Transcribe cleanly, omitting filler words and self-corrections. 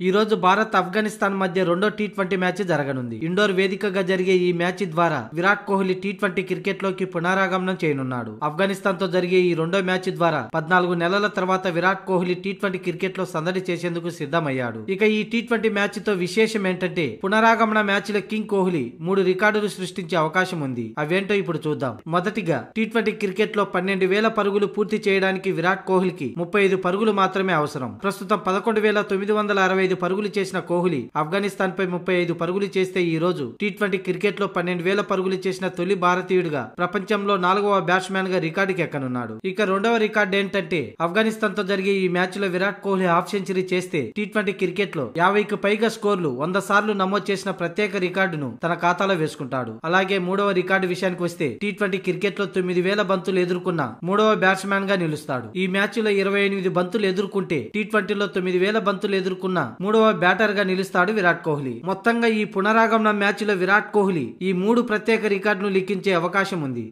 ఈ రోజు భారత్ ఆఫ్ఘనిస్తాన్ మధ్య రెండో టీ20 మ్యాచ్ జరగనుంది. ఇండోర్ వేదికగా జరిగే ఈ మ్యాచ్ ద్వారా విరాట్ కోహ్లీ టీ20 క్రికెట్ లోకి పునరాగమనం చేయనున్నాడు. ఆఫ్ఘనిస్తాన్ తో జరిగే ఈ రెండో మ్యాచ్ ద్వారా 14 నెలల తర్వాత విరాట్ కోహ్లీ టీ20 క్రికెట్ లో సందడి చేసేందుకు సిద్ధమయ్యాడు. ఇక ఈ టీ20 మ్యాచ్ తో విశేషం ఏంటంటే పునరాగమన మ్యాచ్ లో కింగ్ కోహ్లీ 3 రికార్డులు సృష్టించే అవకాశం ఉంది. అవేంటో ఇప్పుడు చూద్దాం. మొదటిగా టీ20 క్రికెట్ లో 12,000 పరుగులు పూర్తి చేయడానికి విరాట్ కోహ్లీకి 35 పరుగులు మాత్రమే అవసరం. ప్రస్తుతం 11,965 పరుగులు చేసిన కోహ్లీ ఆఫ్ఘనిస్తాన్ పై 35 పరుగులు చేస్తే ఈ రోజు టీ20 క్రికెట్ లో 12,000 పరుగులు చేసిన తొలి భారతీయుడిగా ప్రపంచంలో 4వ బ్యాట్స్మెన్ గా రికార్డుకి ఎక్కనున్నాడు. ఇక రెండవ రికార్డు ఏంటంటే ఆఫ్ఘనిస్తాన్ తో జరిగే ఈ మ్యాచ్ లో విరాట్ కోహ్లీ హాఫ్ సెంచరీ చేస్తే టీ20 క్రికెట్ లో 50కి పైగా స్కోర్లు 100 సార్లు నమోదు చేసిన ప్రత్యేక రికార్డును తన ఖాతాలో వేసుకుంటాడు. అలాగే మూడవ రికార్డు విషయానికి వస్తే టీ20 క్రికెట్ లో 9,000 బంతులు ఎదుర్కొన్న మూడవ బ్యాట్స్మెన్ గా నిలుస్తాడు. ఈ మ్యాచ్ లో 28 బంతులు ఎదుర్కొంటే టీ20 లో 9,000 బంతులు ఎదుర్కొన్న మూడవ బ్యాటర్ గా నిలుస్తాడు విరాట్ కోహ్లీ. మొత్తంగా ఈ పునరాగమన మ్యాచ్ లో విరాట్ కోహ్లీ ఈ 3 ప్రత్యేక రికార్డును లిఖించే అవకాశం ఉంది.